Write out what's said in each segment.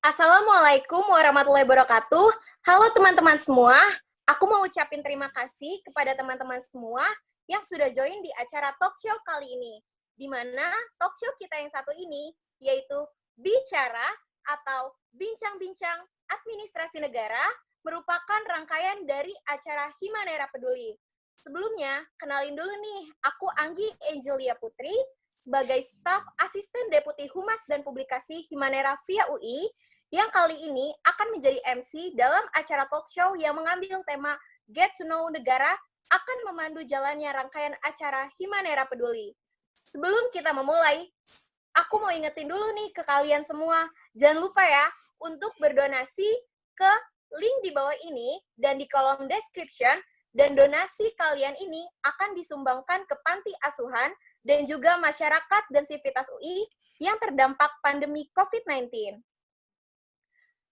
Assalamualaikum warahmatullahi wabarakatuh. Halo teman-teman semua, aku mau ucapin terima kasih kepada teman-teman semua yang sudah join di acara talk show kali ini. Di mana talk show kita yang satu ini yaitu Bicara atau Bincang-Bincang Administrasi Negara merupakan rangkaian dari acara Himanera Peduli. Sebelumnya, kenalin dulu nih, aku Anggi Angelia Putri sebagai staf asisten deputi Humas dan Publikasi Himanera via UI yang kali ini akan menjadi MC dalam acara talk show yang mengambil tema Get to Know Negara akan memandu jalannya rangkaian acara Himanera Peduli. Sebelum kita memulai, aku mau ingetin dulu nih ke kalian semua, jangan lupa ya untuk berdonasi ke link di bawah ini dan di kolom description, dan donasi kalian ini akan disumbangkan ke panti asuhan dan juga masyarakat dan sivitas UI yang terdampak pandemi COVID-19.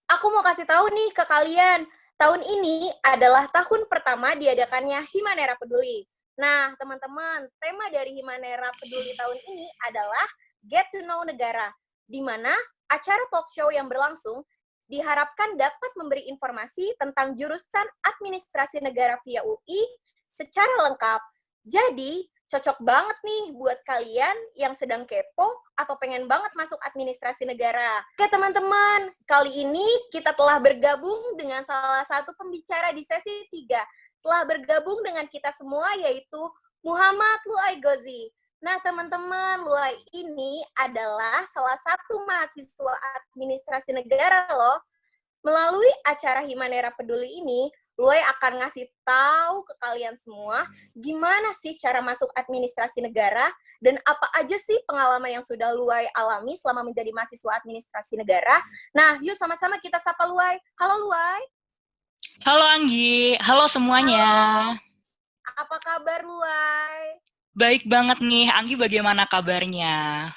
Aku mau kasih tahu nih ke kalian, tahun ini adalah tahun pertama diadakannya Himanera Peduli. Nah, teman-teman, tema dari Himanera Peduli tahun ini adalah Get to Know Negara, di mana acara talk show yang berlangsung diharapkan dapat memberi informasi tentang jurusan administrasi negara via UI secara lengkap. Jadi, cocok banget nih buat kalian yang sedang kepo atau pengen banget masuk administrasi negara. Oke teman-teman, kali ini kita telah bergabung dengan salah satu pembicara di sesi 3. Telah bergabung dengan kita semua yaitu Muhammad Luai Gozi. Nah teman-teman, Luai ini adalah salah satu mahasiswa administrasi negara loh. Melalui acara Himanera Peduli ini, Luai akan ngasih tahu ke kalian semua gimana sih cara masuk administrasi negara dan apa aja sih pengalaman yang sudah Luai alami selama menjadi mahasiswa administrasi negara. Nah, yuk sama-sama kita sapa Luai. Halo Luai. Halo Anggi, halo semuanya. Halo. Apa kabar Luai? Baik banget nih, Anggi bagaimana kabarnya?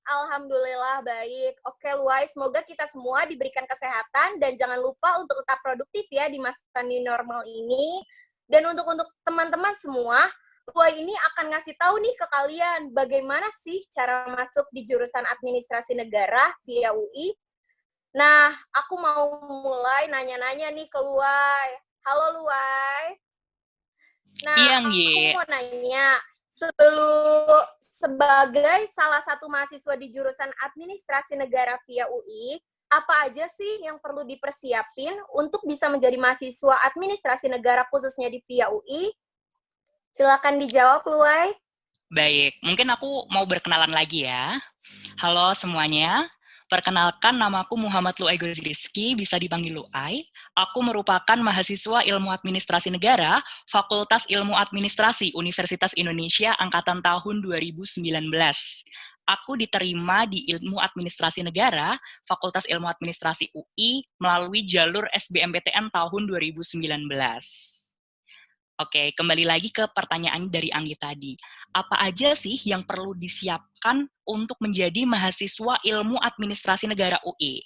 Alhamdulillah baik. Oke Luai, semoga kita semua diberikan kesehatan dan jangan lupa untuk tetap produktif ya di masa new normal ini. Dan untuk teman-teman semua, Luai ini akan ngasih tahu nih ke kalian bagaimana sih cara masuk di jurusan administrasi negara via UI. Nah, aku mau mulai nanya-nanya nih ke Luai. Halo Luai. Nah, Iya aku Anggi. mau nanya, sebagai salah satu mahasiswa di jurusan administrasi negara via UI, apa aja sih yang perlu dipersiapin untuk bisa menjadi mahasiswa administrasi negara khususnya di via UI? Silakan dijawab, Luai. Baik, mungkin aku mau berkenalan lagi ya. Halo semuanya, perkenalkan namaku Muhammad Luai Gozi Rizky, bisa dipanggil Luai. Aku merupakan mahasiswa Ilmu Administrasi Negara, Fakultas Ilmu Administrasi Universitas Indonesia Angkatan tahun 2019. Aku diterima di Ilmu Administrasi Negara, Fakultas Ilmu Administrasi UI, melalui jalur SBMPTN tahun 2019. Oke, kembali lagi ke pertanyaan dari Anggi tadi. Apa aja sih yang perlu disiapkan untuk menjadi mahasiswa Ilmu Administrasi Negara UI?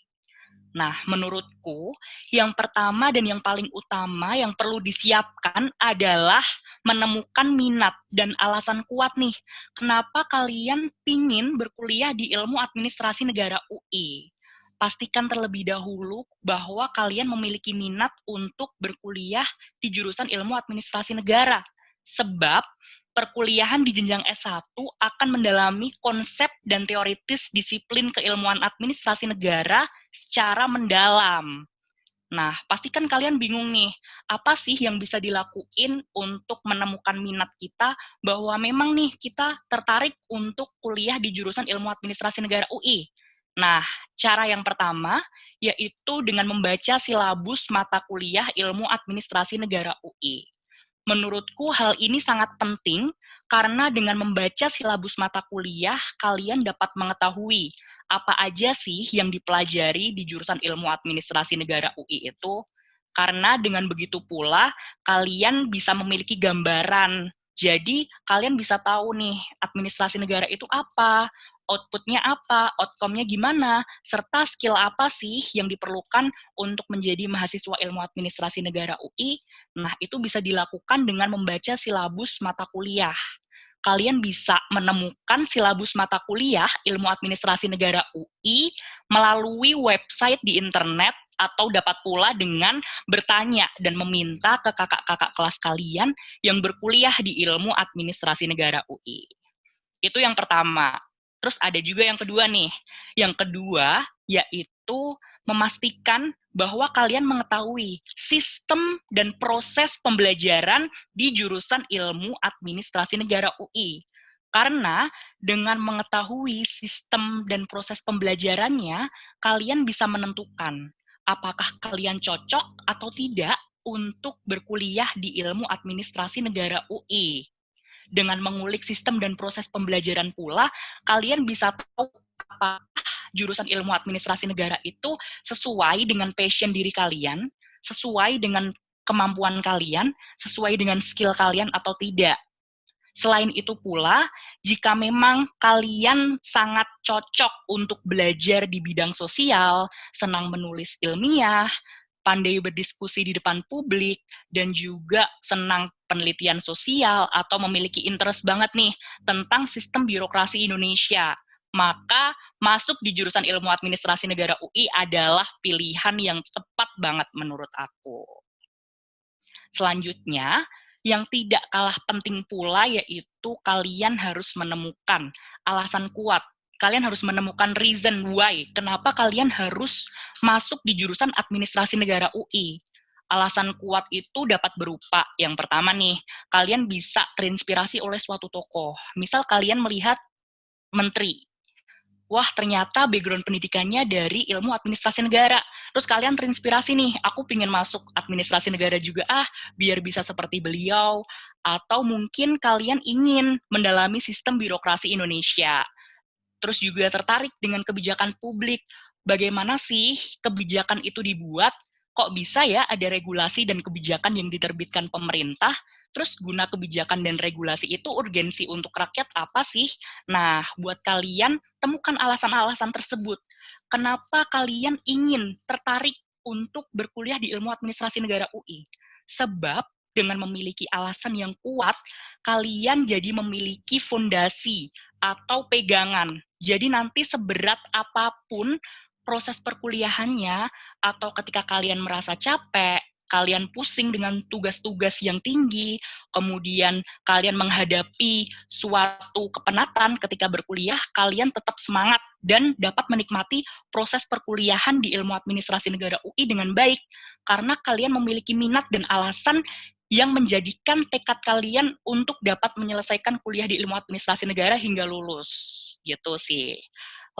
Nah, menurutku, yang pertama dan yang paling utama yang perlu disiapkan adalah menemukan minat dan alasan kuat nih. Kenapa kalian pingin berkuliah di Ilmu Administrasi Negara UI? Pastikan terlebih dahulu bahwa kalian memiliki minat untuk berkuliah di jurusan Ilmu Administrasi Negara. Sebab perkuliahan di jenjang S1 akan mendalami konsep dan teoritis disiplin keilmuan administrasi negara secara mendalam. Nah, pastikan kalian bingung nih, apa sih yang bisa dilakuin untuk menemukan minat kita bahwa memang nih kita tertarik untuk kuliah di jurusan Ilmu Administrasi Negara UI. Nah, cara yang pertama yaitu dengan membaca silabus mata kuliah Ilmu Administrasi Negara UI. Menurutku hal ini sangat penting karena dengan membaca silabus mata kuliah, kalian dapat mengetahui apa aja sih yang dipelajari di jurusan Ilmu Administrasi Negara UI itu. Karena dengan begitu pula, kalian bisa memiliki gambaran. Jadi, kalian bisa tahu nih, administrasi negara itu apa, output-nya apa, outcome-nya gimana, serta skill apa sih yang diperlukan untuk menjadi mahasiswa Ilmu Administrasi Negara UI. Nah, itu bisa dilakukan dengan membaca silabus mata kuliah. kalian bisa menemukan silabus mata kuliah Ilmu Administrasi Negara UI melalui website di internet, atau dapat pula dengan bertanya dan meminta ke kakak-kakak kelas kalian yang berkuliah di Ilmu Administrasi Negara UI. Itu yang pertama. Terus ada juga yang kedua nih. Yang kedua yaitu memastikan bahwa kalian mengetahui sistem dan proses pembelajaran di jurusan Ilmu Administrasi Negara UI. Karena dengan mengetahui sistem dan proses pembelajarannya, kalian bisa menentukan apakah kalian cocok atau tidak untuk berkuliah di Ilmu Administrasi Negara UI. Dengan mengulik sistem dan proses pembelajaran pula, kalian bisa tahu apakah jurusan Ilmu Administrasi Negara itu sesuai dengan passion diri kalian, sesuai dengan kemampuan kalian, sesuai dengan skill kalian atau tidak. Selain itu pula, jika memang kalian sangat cocok untuk belajar di bidang sosial, senang menulis ilmiah, pandai berdiskusi di depan publik, dan juga senang penelitian sosial atau memiliki interest banget nih tentang sistem birokrasi Indonesia, maka masuk di jurusan Ilmu Administrasi Negara UI adalah pilihan yang tepat banget menurut aku. Selanjutnya, yang tidak kalah penting pula yaitu kalian harus menemukan alasan kuat. Kalian harus menemukan reason why, kenapa kalian harus masuk di jurusan Administrasi Negara UI. Alasan kuat itu dapat berupa, yang pertama nih, kalian bisa terinspirasi oleh suatu tokoh. Misal kalian melihat menteri, wah ternyata background pendidikannya dari Ilmu Administrasi Negara. Terus kalian terinspirasi nih, aku pengen masuk administrasi negara juga biar bisa seperti beliau. Atau mungkin kalian ingin mendalami sistem birokrasi Indonesia. Terus juga tertarik dengan kebijakan publik. Bagaimana sih kebijakan itu dibuat? Kok bisa ya ada regulasi dan kebijakan yang diterbitkan pemerintah? Terus guna kebijakan dan regulasi itu urgensi untuk rakyat apa sih? Nah, buat kalian temukan alasan-alasan tersebut. Kenapa kalian ingin tertarik untuk berkuliah di Ilmu Administrasi Negara UI? Sebab dengan memiliki alasan yang kuat, kalian jadi memiliki fondasi atau pegangan. Jadi nanti seberat apapun proses perkuliahannya, atau ketika kalian merasa capek, kalian pusing dengan tugas-tugas yang tinggi, kemudian kalian menghadapi suatu kepenatan ketika berkuliah, kalian tetap semangat dan dapat menikmati proses perkuliahan di Ilmu Administrasi Negara UI dengan baik, karena kalian memiliki minat dan alasan yang menjadikan tekad kalian untuk dapat menyelesaikan kuliah di Ilmu Administrasi Negara hingga lulus. Gitu sih.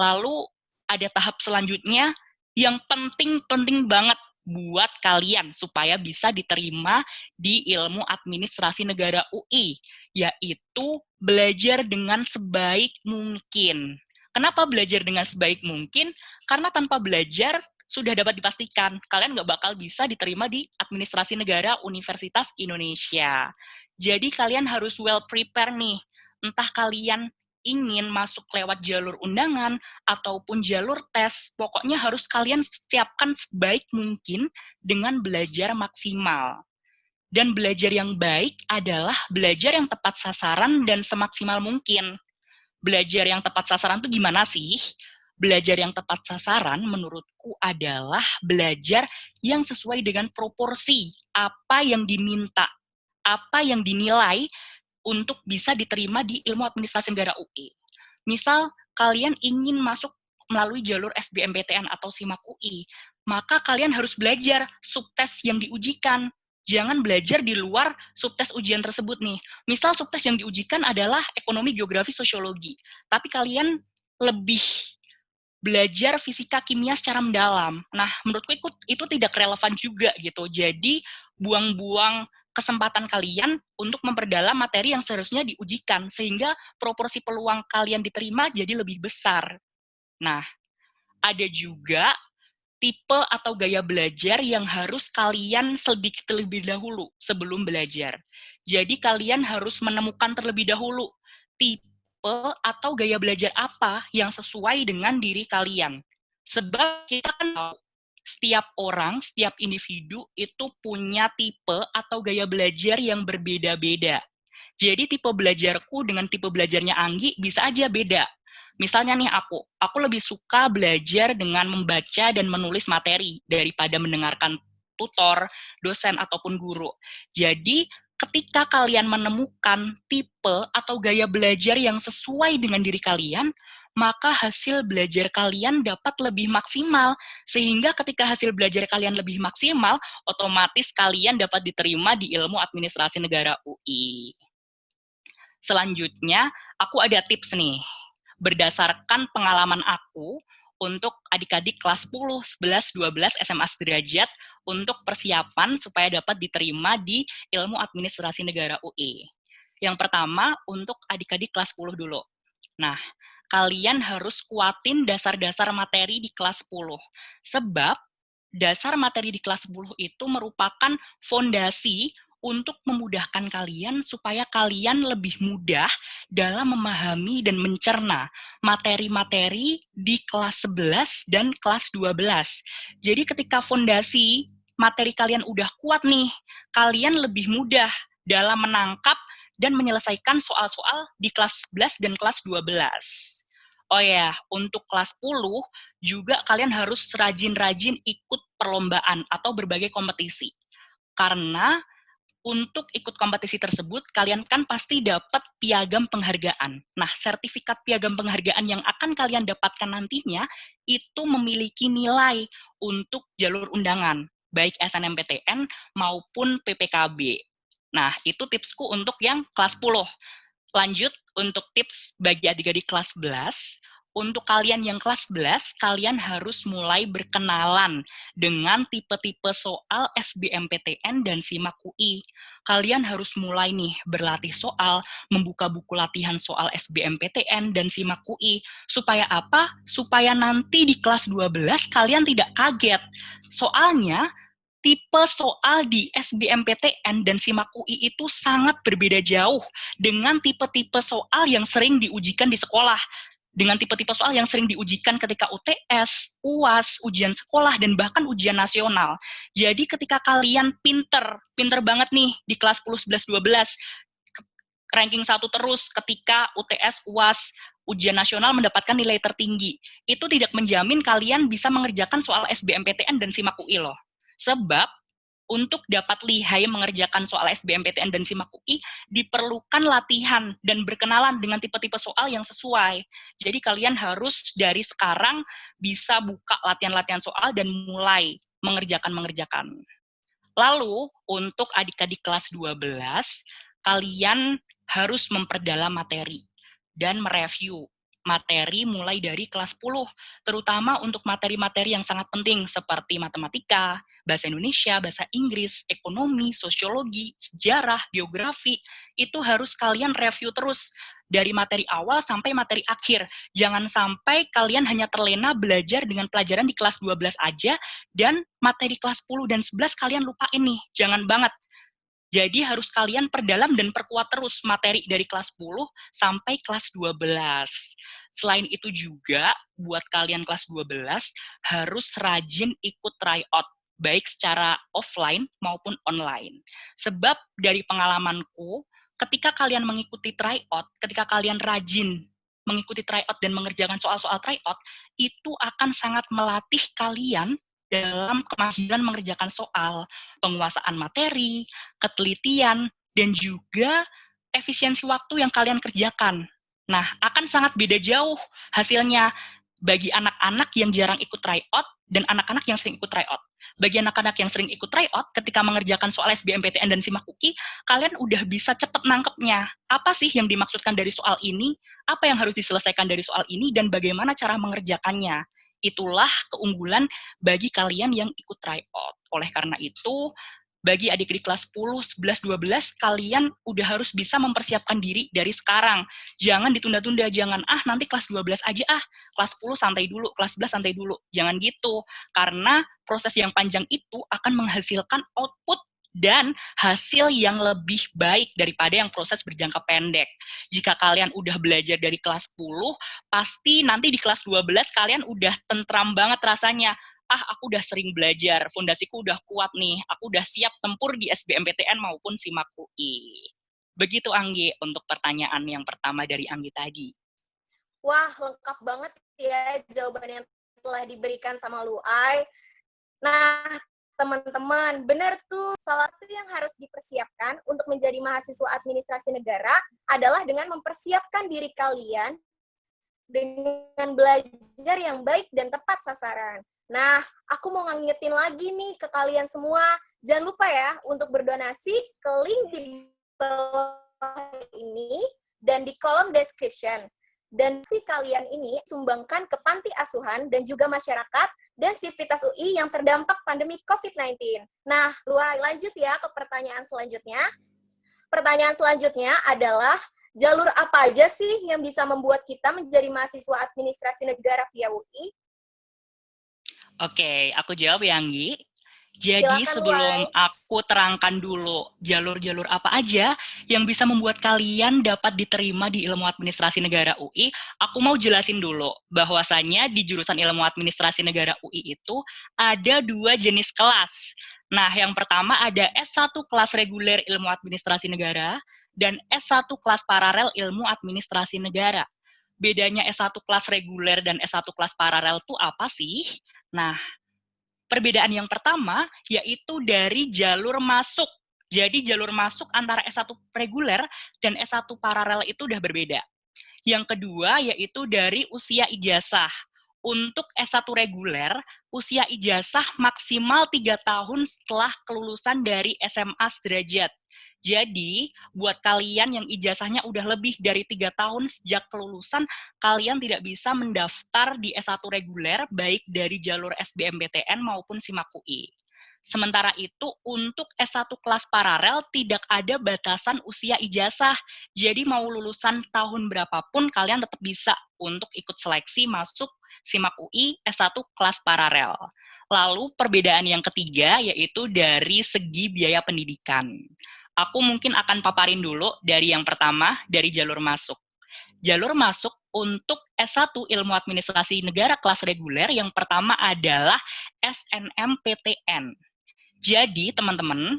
Lalu ada tahap selanjutnya yang penting banget buat kalian supaya bisa diterima di Ilmu Administrasi Negara UI, yaitu belajar dengan sebaik mungkin. Kenapa belajar dengan sebaik mungkin? Karena tanpa belajar, sudah dapat dipastikan kalian nggak bakal bisa diterima di Administrasi Negara Universitas Indonesia. Jadi kalian harus well prepare nih. Entah kalian ingin masuk lewat jalur undangan ataupun jalur tes, pokoknya harus kalian siapkan sebaik mungkin dengan belajar maksimal. Dan belajar yang baik adalah belajar yang tepat sasaran dan semaksimal mungkin. Belajar yang tepat sasaran itu gimana sih? Belajar yang tepat sasaran menurutku adalah belajar yang sesuai dengan proporsi apa yang diminta, apa yang dinilai untuk bisa diterima di Ilmu Administrasi Negara UI. Misal kalian ingin masuk melalui jalur SBMPTN atau SIMAK UI, maka kalian harus belajar subtes yang diujikan. Jangan belajar di luar subtes ujian tersebut nih. Misal subtes yang diujikan adalah ekonomi, geografi, sosiologi, tapi kalian lebih belajar fisika kimia secara mendalam. Nah, menurutku itu tidak relevan juga gitu. Jadi, buang-buang kesempatan kalian untuk memperdalam materi yang seharusnya diujikan, sehingga proporsi peluang kalian diterima jadi lebih besar. Nah, ada juga tipe atau gaya belajar yang harus kalian selidiki terlebih dahulu sebelum belajar. Jadi, kalian harus menemukan terlebih dahulu tipe atau gaya belajar apa yang sesuai dengan diri kalian. Sebab kita kan tahu, setiap orang, setiap individu itu punya tipe atau gaya belajar yang berbeda-beda. Jadi tipe belajarku dengan tipe belajarnya Anggi bisa aja beda. Misalnya nih aku lebih suka belajar dengan membaca dan menulis materi daripada mendengarkan tutor, dosen, ataupun guru. Jadi ketika kalian menemukan tipe atau gaya belajar yang sesuai dengan diri kalian, maka hasil belajar kalian dapat lebih maksimal. Sehingga ketika hasil belajar kalian lebih maksimal, otomatis kalian dapat diterima di ilmu administrasi negara UI. Selanjutnya, aku ada tips nih. Berdasarkan pengalaman aku, untuk adik-adik kelas 10, 11, 12 SMA sederajat untuk persiapan supaya dapat diterima di ilmu administrasi negara UI. Yang pertama, untuk adik-adik kelas 10 dulu. Nah, kalian harus kuatin dasar-dasar materi di kelas 10. Sebab dasar materi di kelas 10 itu merupakan fondasi untuk memudahkan kalian supaya kalian lebih mudah dalam memahami dan mencerna materi-materi di kelas 11 dan kelas 12. Jadi ketika fondasi materi kalian udah kuat nih, kalian lebih mudah dalam menangkap dan menyelesaikan soal-soal di kelas 11 dan kelas 12. Oh ya, untuk kelas 10 juga kalian harus rajin-rajin ikut perlombaan atau berbagai kompetisi. Karena untuk ikut kompetisi tersebut, kalian kan pasti dapat piagam penghargaan. Nah, sertifikat piagam penghargaan yang akan kalian dapatkan nantinya, itu memiliki nilai untuk jalur undangan, baik SNMPTN maupun PPKB. Nah, itu tipsku untuk yang kelas 10. Lanjut, untuk tips bagi adik-adik kelas 11, untuk kalian yang kelas 11, kalian harus mulai berkenalan dengan tipe-tipe soal SBMPTN dan SIMAK UI. Kalian harus mulai nih berlatih soal, membuka buku latihan soal SBMPTN dan SIMAK UI. Supaya apa? Supaya nanti di kelas 12 kalian tidak kaget. Soalnya, tipe soal di SBMPTN dan SIMAK UI itu sangat berbeda jauh dengan tipe-tipe soal yang sering diujikan di sekolah. Dengan tipe-tipe soal yang sering diujikan ketika UTS, UAS, ujian sekolah, dan bahkan ujian nasional. Jadi ketika kalian pinter banget nih di kelas 10, 11, 12, ranking 1 terus ketika UTS, UAS, ujian nasional mendapatkan nilai tertinggi. Itu tidak menjamin kalian bisa mengerjakan soal SBMPTN dan SIMAK UI loh. Sebab untuk dapat lihai mengerjakan soal SBMPTN dan SIMAK UI, diperlukan latihan dan berkenalan dengan tipe-tipe soal yang sesuai. Jadi kalian harus dari sekarang bisa buka latihan-latihan soal dan mulai mengerjakan. Lalu, untuk adik-adik kelas 12, kalian harus memperdalam materi dan mereview materi mulai dari kelas 10, terutama untuk materi-materi yang sangat penting seperti matematika, bahasa Indonesia, bahasa Inggris, ekonomi, sosiologi, sejarah, geografi, itu harus kalian review terus dari materi awal sampai materi akhir. Jangan sampai kalian hanya terlena belajar dengan pelajaran di kelas 12 aja, dan materi kelas 10 dan 11 kalian lupain nih. Jangan banget. Jadi harus kalian perdalam dan perkuat terus materi dari kelas 10 sampai kelas 12. Selain itu juga, buat kalian kelas 12, harus rajin ikut tryout, baik secara offline maupun online. Sebab dari pengalamanku, ketika kalian mengikuti tryout, ketika kalian rajin mengikuti tryout dan mengerjakan soal-soal tryout, itu akan sangat melatih kalian dalam kemahiran mengerjakan soal, penguasaan materi, ketelitian, dan juga efisiensi waktu yang kalian kerjakan. Nah, akan sangat beda jauh hasilnya bagi anak-anak yang jarang ikut tryout dan anak-anak yang sering ikut tryout. Bagi anak-anak yang sering ikut tryout, ketika mengerjakan soal SBMPTN dan SIMAK UI, kalian udah bisa cepet nangkepnya. Apa sih yang dimaksudkan dari soal ini? Apa yang harus diselesaikan dari soal ini? Dan bagaimana cara mengerjakannya? Itulah keunggulan bagi kalian yang ikut tryout. Oleh karena itu, bagi adik-adik kelas 10, 11, 12, kalian udah harus bisa mempersiapkan diri dari sekarang. Jangan ditunda-tunda, jangan nanti kelas 12 aja kelas 10 santai dulu, kelas 11 santai dulu. Jangan gitu, karena proses yang panjang itu akan menghasilkan output dan hasil yang lebih baik daripada yang proses berjangka pendek. Jika kalian udah belajar dari kelas 10, pasti nanti di kelas 12 kalian udah tentram banget rasanya. Aku udah sering belajar, fondasiku udah kuat nih, aku udah siap tempur di SBMPTN maupun SIMAK UI. Begitu Anggi untuk pertanyaan yang pertama dari Anggi tadi. Wah, lengkap banget ya jawaban yang telah diberikan sama Luai. Nah, teman-teman, benar tuh. Salah satu yang harus dipersiapkan untuk menjadi mahasiswa administrasi negara adalah dengan mempersiapkan diri kalian dengan belajar yang baik dan tepat sasaran. Nah, aku mau ngingetin lagi nih ke kalian semua, jangan lupa ya untuk berdonasi ke link di bawah ini dan di kolom description. Dan si kalian ini sumbangkan ke panti asuhan dan juga masyarakat dan Sivitas UI yang terdampak pandemi COVID-19. Nah, Luai, lanjut ya ke pertanyaan selanjutnya. Pertanyaan selanjutnya adalah, jalur apa aja sih yang bisa membuat kita menjadi mahasiswa administrasi negara via UI? Oke, aku jawab ya Anggi. Jadi Silakan, sebelum Luai. aku terangkan dulu jalur-jalur apa aja yang bisa membuat kalian dapat diterima di ilmu administrasi negara UI, aku mau jelasin dulu bahwasannya di jurusan ilmu administrasi negara UI itu ada 2 jenis kelas. Nah, yang pertama ada S1 kelas reguler ilmu administrasi negara dan S1 kelas paralel ilmu administrasi negara. Bedanya S1 kelas reguler dan S1 kelas paralel itu apa sih? Nah, perbedaan yang pertama yaitu dari jalur masuk. Jadi jalur masuk antara S1 reguler dan S1 paralel itu udah berbeda. Yang kedua yaitu dari usia ijazah. Untuk S1 reguler, usia ijazah maksimal 3 tahun setelah kelulusan dari SMA sederajat. Jadi, buat kalian yang ijazahnya udah lebih dari 3 tahun sejak kelulusan, kalian tidak bisa mendaftar di S1 reguler, baik dari jalur SBMPTN maupun SIMAK UI. Sementara itu, untuk S1 kelas paralel tidak ada batasan usia ijazah. Jadi mau lulusan tahun berapapun, kalian tetap bisa untuk ikut seleksi masuk SIMAK UI S1 kelas paralel. Lalu perbedaan yang ketiga yaitu dari segi biaya pendidikan. Aku mungkin akan paparin dulu dari yang pertama, dari jalur masuk. Jalur masuk untuk S1 Ilmu Administrasi Negara kelas reguler yang pertama adalah SNMPTN. Jadi, teman-teman,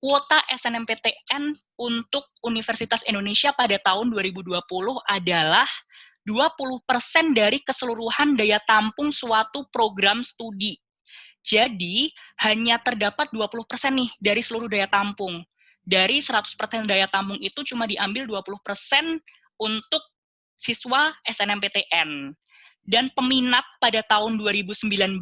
kuota SNMPTN untuk Universitas Indonesia pada tahun 2020 adalah 20% dari keseluruhan daya tampung suatu program studi. Jadi, hanya terdapat 20% nih dari seluruh daya tampung. Dari 100% daya tampung itu cuma diambil 20% untuk siswa SNMPTN. Dan peminat pada tahun 2019,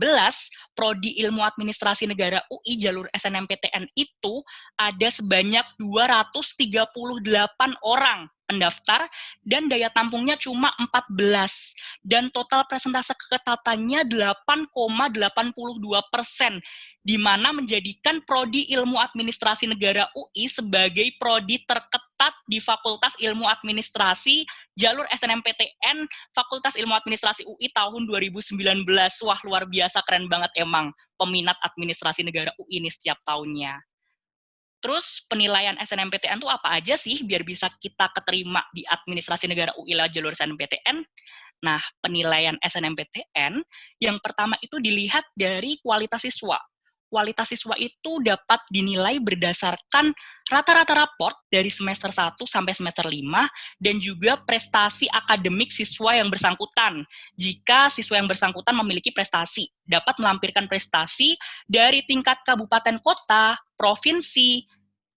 Prodi Ilmu Administrasi Negara UI jalur SNMPTN itu ada sebanyak 238 orang pendaftar dan daya tampungnya cuma 14. Dan total persentase keketatannya 8,82%, di mana menjadikan Prodi Ilmu Administrasi Negara UI sebagai prodi terketat di Fakultas Ilmu Administrasi jalur SNMPTN Fakultas Ilmu Administrasi UI tahun 2019. Wah, luar biasa, keren banget emang peminat administrasi negara UI ini setiap tahunnya. Terus penilaian SNMPTN itu apa aja sih biar bisa kita keterima di administrasi negara UI lewat jalur SNMPTN? Nah, penilaian SNMPTN yang pertama itu dilihat dari kualitas siswa. Kualitas siswa itu dapat dinilai berdasarkan rata-rata raport dari semester 1 sampai semester 5 dan juga prestasi akademik siswa yang bersangkutan. Jika siswa yang bersangkutan memiliki prestasi, dapat melampirkan prestasi dari tingkat kabupaten kota, provinsi,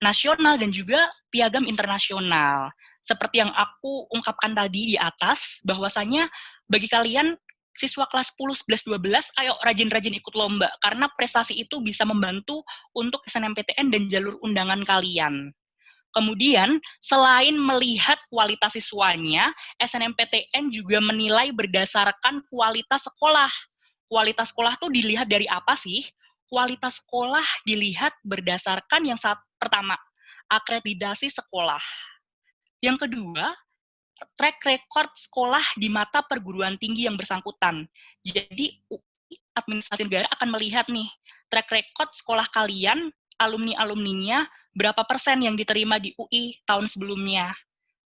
nasional, dan juga piagam internasional. Seperti yang aku ungkapkan tadi di atas, bahwasanya bagi kalian siswa kelas 10, 11, 12, ayo rajin-rajin ikut lomba, karena prestasi itu bisa membantu untuk SNMPTN dan jalur undangan kalian. Kemudian, selain melihat kualitas siswanya, SNMPTN juga menilai berdasarkan kualitas sekolah. Kualitas sekolah tuh dilihat dari apa sih? Kualitas sekolah dilihat berdasarkan yang pertama, akreditasi sekolah. Yang kedua, track record sekolah di mata perguruan tinggi yang bersangkutan. Jadi, UI Administrasi Negara akan melihat nih, track record sekolah kalian, alumni-alumninya, berapa persen yang diterima di UI tahun sebelumnya.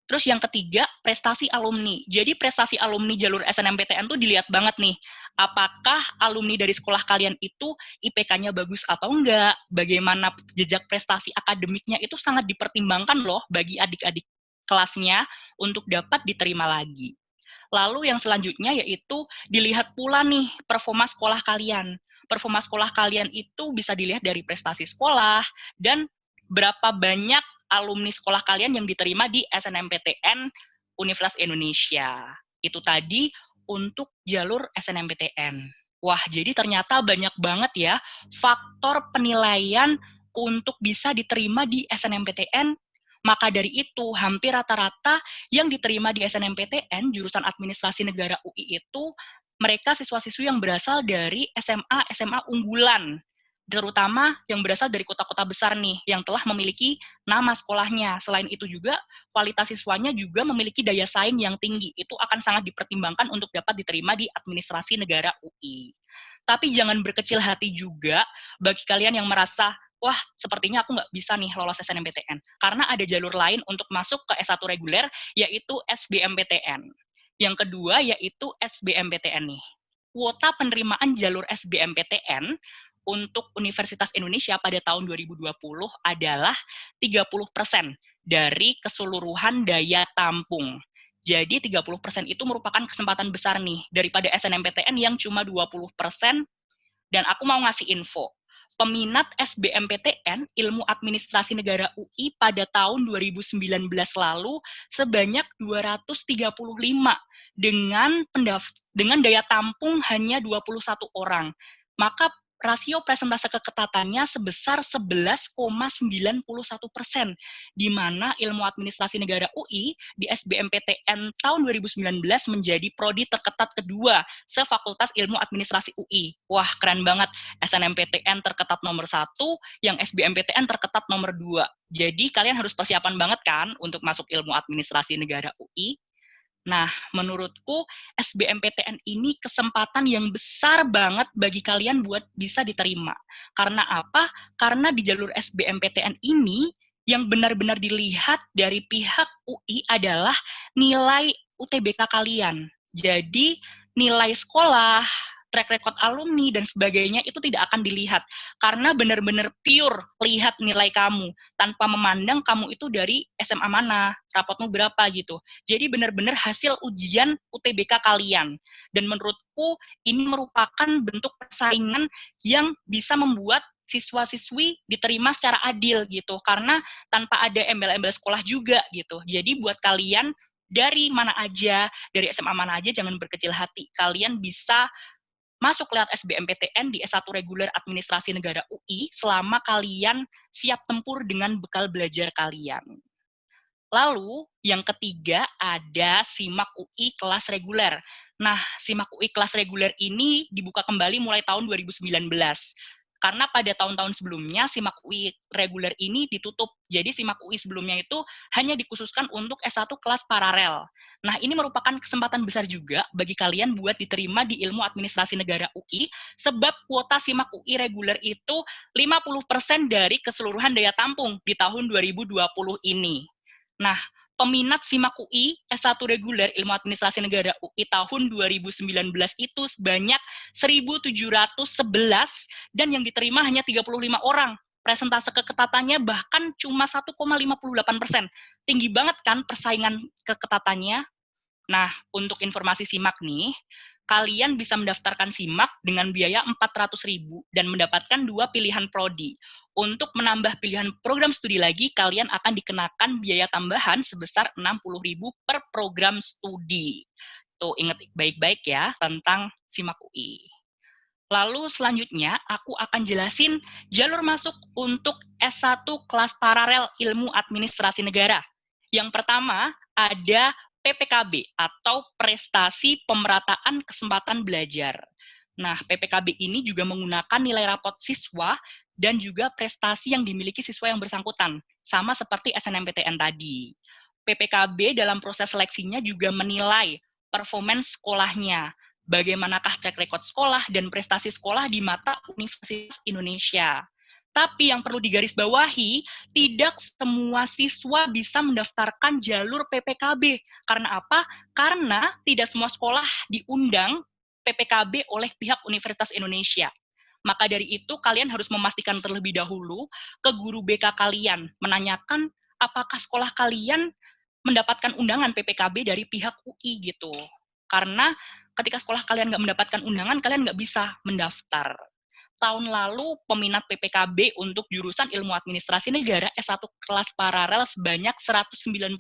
Terus yang ketiga, prestasi alumni. Jadi prestasi alumni jalur SNMPTN tuh dilihat banget nih. Apakah alumni dari sekolah kalian itu IPK-nya bagus atau enggak? Bagaimana jejak prestasi akademiknya itu sangat dipertimbangkan loh bagi adik-adik kelasnya untuk dapat diterima lagi. Lalu yang selanjutnya yaitu dilihat pula nih performa sekolah kalian. Performa sekolah kalian itu bisa dilihat dari prestasi sekolah dan berapa banyak alumni sekolah kalian yang diterima di SNMPTN Universitas Indonesia. Itu tadi untuk jalur SNMPTN. Wah, jadi ternyata banyak banget ya faktor penilaian untuk bisa diterima di SNMPTN. Maka dari itu, hampir rata-rata yang diterima di SNMPTN, jurusan Administrasi Negara UI itu, mereka siswa-siswi yang berasal dari SMA unggulan, terutama yang berasal dari kota-kota besar nih, yang telah memiliki nama sekolahnya. Selain itu juga, kualitas siswanya juga memiliki daya saing yang tinggi. Itu akan sangat dipertimbangkan untuk dapat diterima di Administrasi Negara UI. Tapi jangan berkecil hati juga bagi kalian yang merasa, wah, sepertinya aku nggak bisa nih lolos SNMPTN. Karena ada jalur lain untuk masuk ke S1 reguler, yaitu SBMPTN. Yang kedua, yaitu SBMPTN nih. Kuota penerimaan jalur SBMPTN untuk Universitas Indonesia pada tahun 2020 adalah 30% dari keseluruhan daya tampung. Jadi 30% itu merupakan kesempatan besar nih daripada SNMPTN yang cuma 20%. Dan aku mau ngasih info. Peminat SBMPTN Ilmu Administrasi Negara UI pada tahun 2019 lalu sebanyak 235 dengan daya tampung hanya 21 orang. Maka rasio presentase keketatannya sebesar 11,91%, di mana Ilmu Administrasi Negara UI di SBMPTN tahun 2019 menjadi prodi terketat kedua se-Fakultas Ilmu Administrasi UI. Wah, keren banget. SNMPTN terketat nomor 1, yang SBMPTN terketat nomor 2. Jadi kalian harus persiapan banget kan untuk masuk Ilmu Administrasi Negara UI. Nah, menurutku SBMPTN ini kesempatan yang besar banget bagi kalian buat bisa diterima. Karena apa? Karena di jalur SBMPTN ini yang benar-benar dilihat dari pihak UI adalah nilai UTBK kalian. Jadi, nilai sekolah, track record alumni, dan sebagainya itu tidak akan dilihat. Karena benar-benar pure lihat nilai kamu, tanpa memandang kamu itu dari SMA mana, rapotmu berapa gitu. Jadi benar-benar hasil ujian UTBK kalian. Dan menurutku ini merupakan bentuk persaingan yang bisa membuat siswa-siswi diterima secara adil gitu. Karena tanpa ada embel-embel sekolah juga gitu. Jadi buat kalian dari mana aja, dari SMA mana aja, jangan berkecil hati. Kalian bisa masuk lewat SBMPTN di S1 reguler Administrasi Negara UI selama kalian siap tempur dengan bekal belajar kalian. Lalu, yang ketiga ada SIMAK UI kelas reguler. Nah, SIMAK UI kelas reguler ini dibuka kembali mulai tahun 2019. Karena pada tahun-tahun sebelumnya, SIMAK UI reguler ini ditutup. Jadi, SIMAK UI sebelumnya itu hanya dikhususkan untuk S1 kelas paralel. Nah, ini merupakan kesempatan besar juga bagi kalian buat diterima di Ilmu Administrasi Negara UI, sebab kuota SIMAK UI reguler itu 50% dari keseluruhan daya tampung di tahun 2020 ini. Nah, peminat SIMAK UI S1 reguler Ilmu Administrasi Negara UI tahun 2019 itu sebanyak 1.711 dan yang diterima hanya 35 orang. Presentase keketatannya bahkan cuma 1,58%. Tinggi banget kan persaingan keketatannya? Nah, untuk informasi SIMAK nih, kalian bisa mendaftarkan SIMAK dengan biaya 400.000 dan mendapatkan 2 pilihan prodi. Untuk menambah pilihan program studi lagi, kalian akan dikenakan biaya tambahan sebesar 60.000 per program studi. Tuh, ingat baik-baik ya tentang SIMAK UI. Lalu selanjutnya, aku akan jelasin jalur masuk untuk S1 kelas paralel Ilmu Administrasi Negara. Yang pertama, ada PPKB atau Prestasi Pemerataan Kesempatan Belajar. Nah, PPKB ini juga menggunakan nilai rapot siswa dan juga prestasi yang dimiliki siswa yang bersangkutan, sama seperti SNMPTN tadi. PPKB dalam proses seleksinya juga menilai performance sekolahnya, bagaimanakah track record sekolah dan prestasi sekolah di mata Universitas Indonesia. Tapi yang perlu digarisbawahi, tidak semua siswa bisa mendaftarkan jalur PPKB. Karena apa? Karena tidak semua sekolah diundang PPKB oleh pihak Universitas Indonesia. Maka dari itu, kalian harus memastikan terlebih dahulu ke guru BK kalian, menanyakan apakah sekolah kalian mendapatkan undangan PPKB dari pihak UI gitu. Karena ketika sekolah kalian nggak mendapatkan undangan, kalian nggak bisa mendaftar. Tahun lalu peminat PPKB untuk jurusan Ilmu Administrasi Negara S1 kelas paralel sebanyak 194,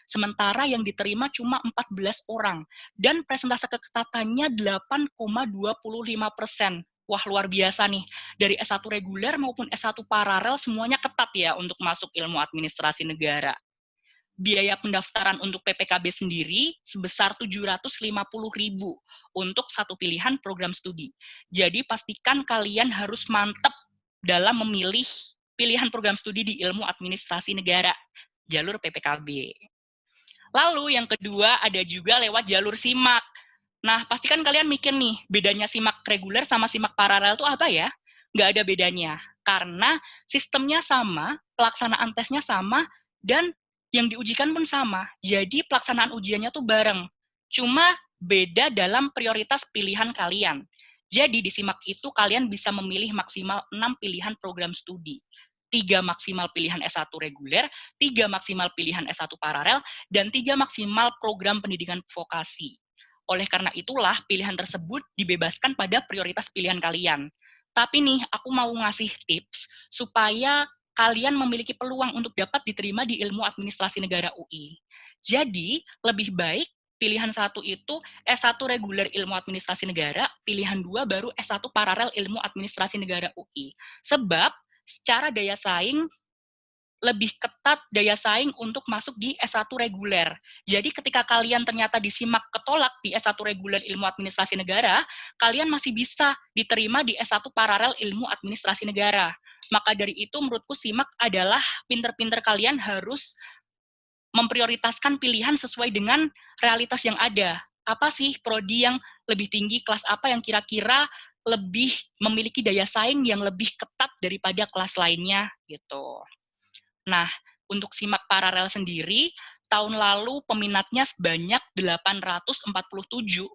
sementara yang diterima cuma 14 orang, dan presentase keketatannya 8,25%. Wah, luar biasa nih. Dari S1 reguler maupun S1 paralel semuanya ketat ya untuk masuk Ilmu Administrasi Negara. Biaya pendaftaran untuk PPKB sendiri sebesar 750.000 untuk satu pilihan program studi. Jadi pastikan kalian harus mantap dalam memilih pilihan program studi di Ilmu Administrasi Negara, jalur PPKB. Lalu yang kedua ada juga lewat jalur SIMAK. Nah, pastikan kalian mikir nih, bedanya SIMAK reguler sama SIMAK paralel itu apa ya? Nggak ada bedanya, karena sistemnya sama, pelaksanaan tesnya sama, dan yang diujikan pun sama. Jadi pelaksanaan ujiannya tuh bareng. Cuma beda dalam prioritas pilihan kalian. Jadi di SIMAK itu kalian bisa memilih maksimal 6 pilihan program studi. 3 maksimal pilihan S1 reguler, 3 maksimal pilihan S1 paralel, dan 3 maksimal program pendidikan vokasi. Oleh karena itulah, pilihan tersebut dibebaskan pada prioritas pilihan kalian. Tapi nih, aku mau ngasih tips supaya kalian memiliki peluang untuk dapat diterima di Ilmu Administrasi Negara UI. Jadi, lebih baik pilihan 1 itu S1 reguler Ilmu Administrasi Negara, pilihan 2 baru S1 paralel Ilmu Administrasi Negara UI. Sebab, secara daya saing, lebih ketat daya saing untuk masuk di S1 reguler. Jadi ketika kalian ternyata disimak ketolak di S1 reguler Ilmu Administrasi Negara, kalian masih bisa diterima di S1 paralel Ilmu Administrasi Negara. Maka dari itu menurutku SIMAK adalah pinter-pinter kalian harus memprioritaskan pilihan sesuai dengan realitas yang ada. Apa sih prodi yang lebih tinggi, kelas apa yang kira-kira lebih memiliki daya saing yang lebih ketat daripada kelas lainnya gitu. Nah, untuk SIMAK paralel sendiri, tahun lalu peminatnya sebanyak 847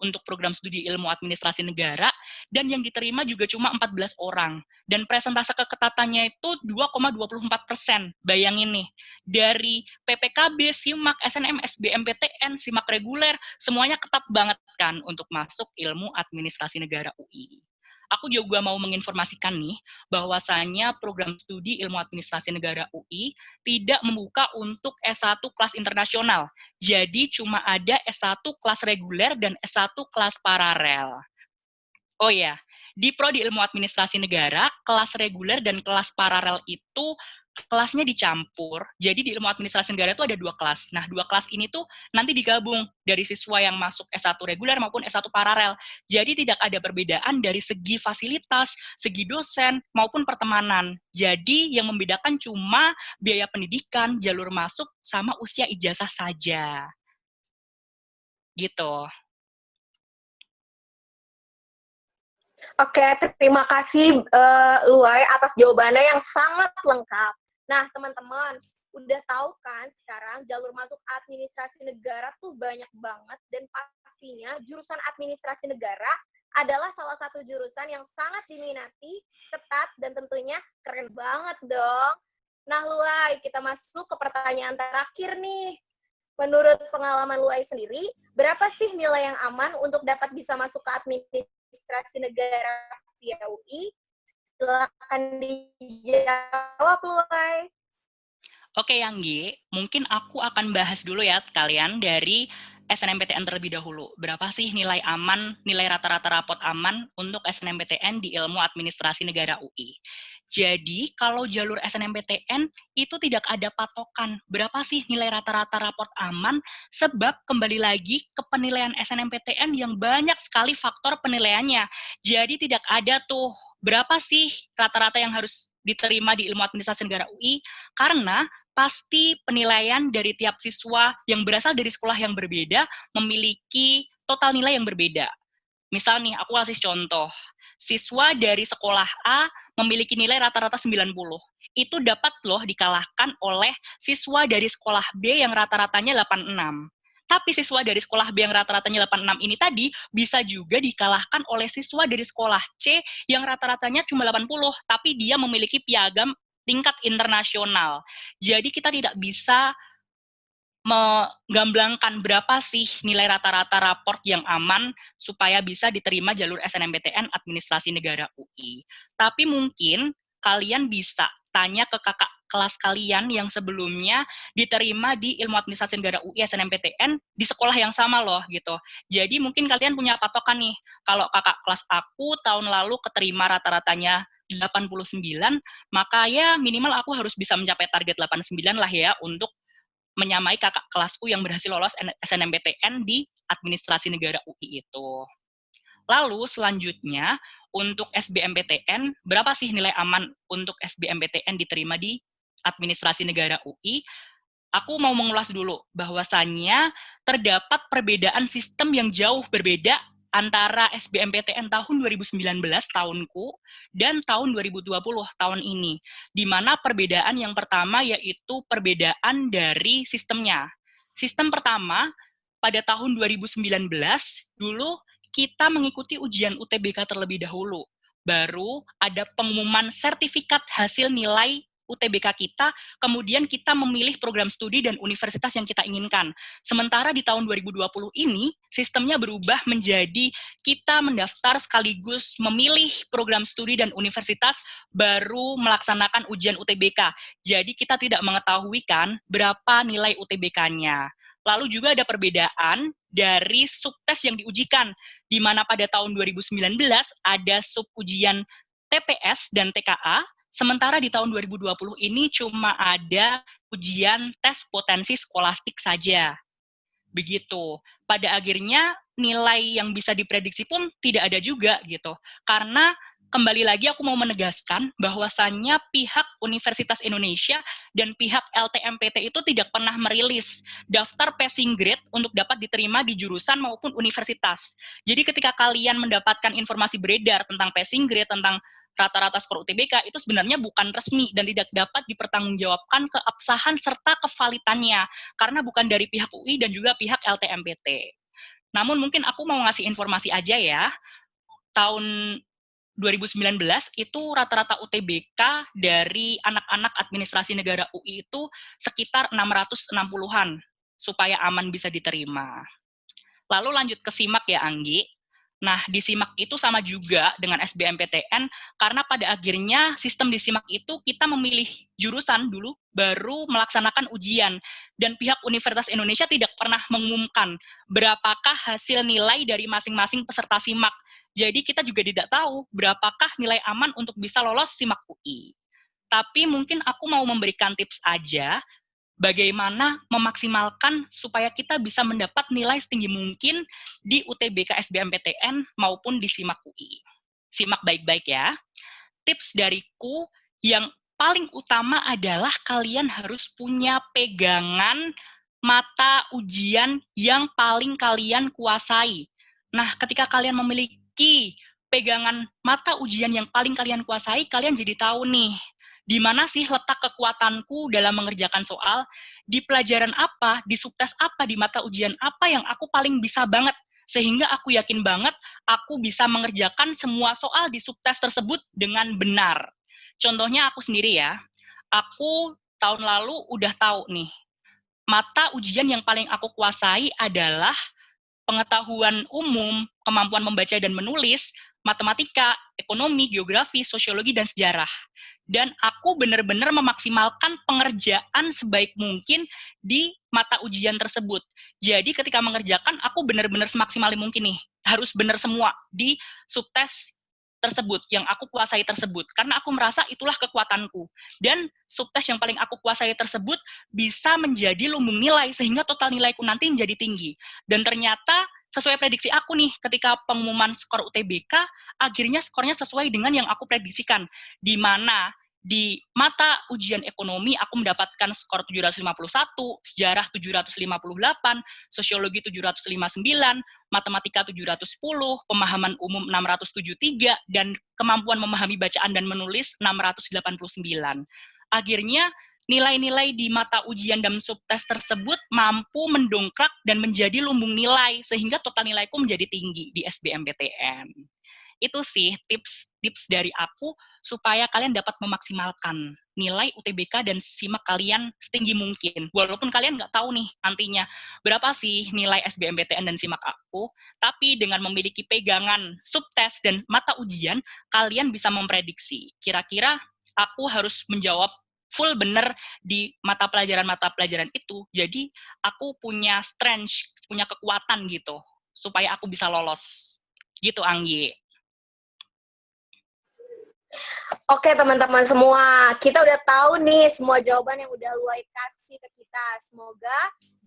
untuk program studi Ilmu Administrasi Negara, dan yang diterima juga cuma 14 orang. Dan presentase keketatannya itu 2,24%. Bayangin nih, dari PPKB, SIMAK, SNM, SBMPTN, SIMAK reguler, semuanya ketat banget kan untuk masuk Ilmu Administrasi Negara UI. Aku juga mau menginformasikan nih, bahwasanya program studi Ilmu Administrasi Negara UI tidak membuka untuk S1 kelas internasional. Jadi cuma ada S1 kelas reguler dan S1 kelas paralel. Oh ya, di Prodi Ilmu Administrasi Negara, kelas reguler dan kelas paralel itu kelasnya dicampur. Jadi di Ilmu Administrasi Negara itu ada 2 kelas. Nah, 2 kelas ini tuh nanti digabung dari siswa yang masuk S1 reguler maupun S1 paralel. Jadi tidak ada perbedaan dari segi fasilitas, segi dosen, maupun pertemanan. Jadi yang membedakan cuma biaya pendidikan, jalur masuk, sama usia ijazah saja. Gitu. Oke, terima kasih Luai atas jawabannya yang sangat lengkap. Nah, teman-teman, udah tahu kan sekarang jalur masuk administrasi negara tuh banyak banget, dan pastinya jurusan administrasi negara adalah salah satu jurusan yang sangat diminati, ketat, dan tentunya keren banget dong. Nah, Luai, kita masuk ke pertanyaan terakhir nih. Menurut pengalaman Luai sendiri, berapa sih nilai yang aman untuk dapat bisa masuk ke administrasi negara via UI? Silakan dijawab, Luai. Oke, Yanggi, mungkin aku akan bahas dulu ya kalian dari SNMPTN terlebih dahulu. Berapa sih nilai aman, nilai rata-rata rapot aman untuk SNMPTN di Ilmu Administrasi Negara UI? Jadi, kalau jalur SNMPTN itu tidak ada patokan berapa sih nilai rata-rata raport aman, sebab kembali lagi ke penilaian SNMPTN yang banyak sekali faktor penilaiannya. Jadi tidak ada tuh berapa sih rata-rata yang harus diterima di Ilmu Administrasi Negara UI, karena pasti penilaian dari tiap siswa yang berasal dari sekolah yang berbeda memiliki total nilai yang berbeda. Misal nih, aku kasih contoh. Siswa dari sekolah A memiliki nilai rata-rata 90. Itu dapat loh dikalahkan oleh siswa dari sekolah B yang rata-ratanya 86. Tapi siswa dari sekolah B yang rata-ratanya 86 ini tadi bisa juga dikalahkan oleh siswa dari sekolah C yang rata-ratanya cuma 80, tapi dia memiliki piagam tingkat internasional. Jadi kita tidak bisa menggamblangkan berapa sih nilai rata-rata raport yang aman supaya bisa diterima jalur SNMPTN Administrasi Negara UI. Tapi mungkin kalian bisa tanya ke kakak kelas kalian yang sebelumnya diterima di Ilmu Administrasi Negara UI SNMPTN di sekolah yang sama loh gitu. Jadi mungkin kalian punya patokan nih, kalau kakak kelas aku tahun lalu keterima rata-ratanya 89, maka ya minimal aku harus bisa mencapai target 89 lah ya untuk menyamai kakak kelasku yang berhasil lolos SNMPTN di Administrasi Negara UI itu. Lalu selanjutnya, untuk SBMPTN, berapa sih nilai aman untuk SBMPTN diterima di Administrasi Negara UI? Aku mau mengulas dulu bahwasannya terdapat perbedaan sistem yang jauh berbeda antara SBMPTN tahun 2019 tahunku dan tahun 2020 tahun ini. Di mana perbedaan yang pertama yaitu perbedaan dari sistemnya. Sistem pertama, pada tahun 2019 dulu kita mengikuti ujian UTBK terlebih dahulu. Baru ada pengumuman sertifikat hasil nilai UTBK kita, kemudian kita memilih program studi dan universitas yang kita inginkan. Sementara di tahun 2020 ini, sistemnya berubah menjadi kita mendaftar sekaligus memilih program studi dan universitas baru melaksanakan ujian UTBK. Jadi kita tidak mengetahui kan berapa nilai UTBK-nya. Lalu juga ada perbedaan dari subtes yang diujikan, di mana pada tahun 2019 ada subujian TPS dan TKA, sementara di tahun 2020 ini cuma ada ujian tes potensi skolastik saja. Begitu. Pada akhirnya nilai yang bisa diprediksi pun tidak ada juga gitu. Karena kembali lagi aku mau menegaskan bahwasannya pihak Universitas Indonesia dan pihak LTMPT itu tidak pernah merilis daftar passing grade untuk dapat diterima di jurusan maupun universitas. Jadi ketika kalian mendapatkan informasi beredar tentang passing grade, tentang rata-rata skor UTBK, itu sebenarnya bukan resmi dan tidak dapat dipertanggungjawabkan keabsahan serta kevalitannya, karena bukan dari pihak UI dan juga pihak LTMPT. Namun mungkin aku mau ngasih informasi aja ya, tahun 2019 itu rata-rata UTBK dari anak-anak administrasi negara UI itu sekitar 660-an, supaya aman bisa diterima. Lalu lanjut ke SIMAK ya Anggi. Nah, di SIMAK itu sama juga dengan SBMPTN, karena pada akhirnya sistem di SIMAK itu kita memilih jurusan dulu, baru melaksanakan ujian. Dan pihak Universitas Indonesia tidak pernah mengumumkan berapakah hasil nilai dari masing-masing peserta SIMAK. Jadi kita juga tidak tahu berapakah nilai aman untuk bisa lolos SIMAK UI. Tapi mungkin aku mau memberikan tips aja, bagaimana memaksimalkan supaya kita bisa mendapat nilai setinggi mungkin di UTBK SBMPTN maupun di SIMAK UI. Simak baik-baik ya. Tips dariku yang paling utama adalah kalian harus punya pegangan mata ujian yang paling kalian kuasai. Nah, ketika kalian memiliki pegangan mata ujian yang paling kalian kuasai, kalian jadi tahu nih, di mana sih letak kekuatanku dalam mengerjakan soal, di pelajaran apa, di subtes apa, di mata ujian apa yang aku paling bisa banget, sehingga aku yakin banget aku bisa mengerjakan semua soal di subtes tersebut dengan benar. Contohnya aku sendiri ya, aku tahun lalu udah tahu nih, mata ujian yang paling aku kuasai adalah pengetahuan umum, kemampuan membaca dan menulis, matematika, ekonomi, geografi, sosiologi, dan sejarah. Dan aku benar-benar memaksimalkan pengerjaan sebaik mungkin di mata ujian tersebut. Jadi ketika mengerjakan, aku benar-benar semaksimal mungkin nih. Harus benar semua di subtes tersebut, yang aku kuasai tersebut. Karena aku merasa itulah kekuatanku. Dan subtes yang paling aku kuasai tersebut bisa menjadi lumbung nilai, sehingga total nilaiku nanti menjadi tinggi. Dan ternyata sesuai prediksi aku nih, ketika pengumuman skor UTBK, akhirnya skornya sesuai dengan yang aku prediksikan. Di mana Di mata ujian ekonomi, aku mendapatkan skor 751, sejarah 758, sosiologi 759, matematika 710, pemahaman umum 673, dan kemampuan memahami bacaan dan menulis 689. Akhirnya, nilai-nilai di mata ujian dan subtes tersebut mampu mendongkrak dan menjadi lumbung nilai, sehingga total nilaiku menjadi tinggi di SBMPTN. Itu sih tips dari aku supaya kalian dapat memaksimalkan nilai UTBK dan SIMAK kalian setinggi mungkin. Walaupun kalian nggak tahu nih nantinya berapa sih nilai SBMPTN dan SIMAK aku, tapi dengan memiliki pegangan subtes dan mata ujian, kalian bisa memprediksi kira-kira aku harus menjawab full bener di mata pelajaran itu. Jadi aku punya strength, punya kekuatan gitu supaya aku bisa lolos. Gitu, Anggi. Oke teman-teman semua, kita udah tahu nih semua jawaban yang udah Luai kasih ke kita. Semoga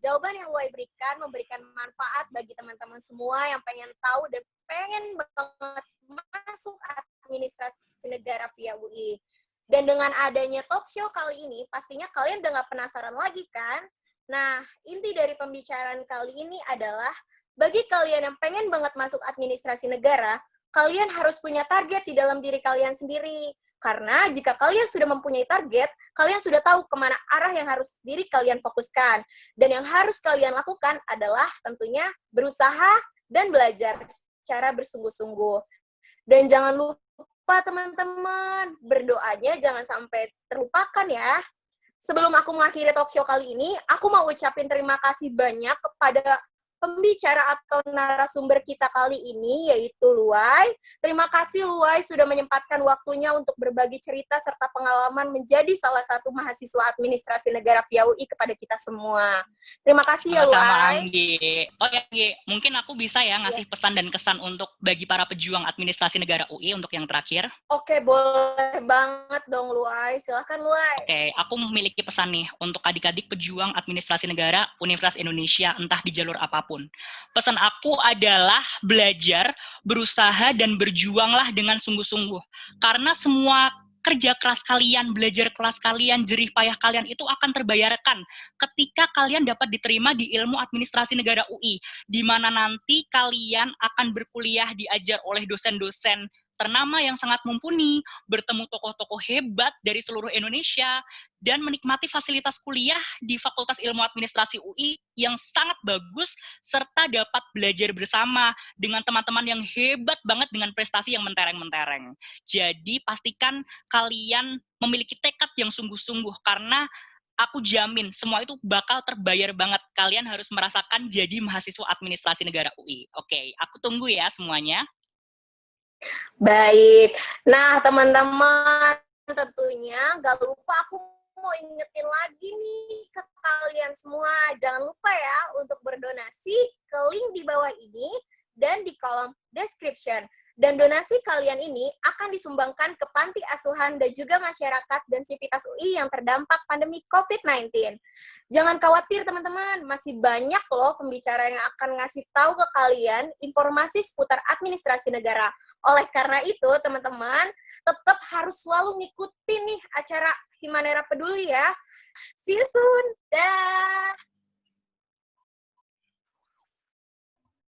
jawaban yang Luai berikan memberikan manfaat bagi teman-teman semua yang pengen tahu dan pengen banget masuk administrasi negara via UI. Dan dengan adanya talk show kali ini, pastinya kalian udah gak penasaran lagi kan? Nah, inti dari pembicaraan kali ini adalah bagi kalian yang pengen banget masuk administrasi negara, kalian harus punya target di dalam diri kalian sendiri. Karena jika kalian sudah mempunyai target, kalian sudah tahu kemana arah yang harus diri kalian fokuskan. Dan yang harus kalian lakukan adalah tentunya berusaha dan belajar secara bersungguh-sungguh. Dan jangan lupa teman-teman, berdoanya jangan sampai terlupakan ya. Sebelum aku mengakhiri talk show kali ini, aku mau ucapin terima kasih banyak kepada pembicara atau narasumber kita kali ini, yaitu Luai. Terima kasih Luai sudah menyempatkan waktunya untuk berbagi cerita serta pengalaman menjadi salah satu mahasiswa administrasi negara via UI kepada kita semua. Terima kasih ya Luai. Sama-sama, Anggi. Oh ya, Anggi, mungkin aku bisa ya ngasih pesan dan kesan untuk bagi para pejuang administrasi negara UI untuk yang terakhir. Oke, boleh banget dong Luai. Silahkan Luai. Oke, aku memiliki pesan nih untuk adik-adik pejuang administrasi negara Universitas Indonesia, entah di jalur apapun. Pesan aku adalah belajar, berusaha, dan berjuanglah dengan sungguh-sungguh. Karena semua kerja keras kalian, belajar kelas kalian, jerih payah kalian itu akan terbayarkan ketika kalian dapat diterima di ilmu administrasi negara UI, di mana nanti kalian akan berkuliah diajar oleh dosen-dosen ternama yang sangat mumpuni, bertemu tokoh-tokoh hebat dari seluruh Indonesia, dan menikmati fasilitas kuliah di Fakultas Ilmu Administrasi UI yang sangat bagus, serta dapat belajar bersama dengan teman-teman yang hebat banget dengan prestasi yang mentereng-mentereng. Jadi pastikan kalian memiliki tekad yang sungguh-sungguh, karena aku jamin semua itu bakal terbayar banget. Kalian harus merasakan jadi mahasiswa administrasi negara UI. Oke, aku tunggu ya semuanya. Baik. Nah, teman-teman, tentunya gak lupa aku mau ingetin lagi nih ke kalian semua. Jangan lupa ya untuk berdonasi ke link di bawah ini dan di kolom description. Dan donasi kalian ini akan disumbangkan ke panti asuhan dan juga masyarakat dan sivitas UI yang terdampak pandemi COVID-19. Jangan khawatir teman-teman, masih banyak loh pembicara yang akan ngasih tahu ke kalian informasi seputar administrasi negara. Oleh karena itu, teman-teman, tetap harus selalu ngikutin nih acara Himanera Peduli ya. See you soon. Dah.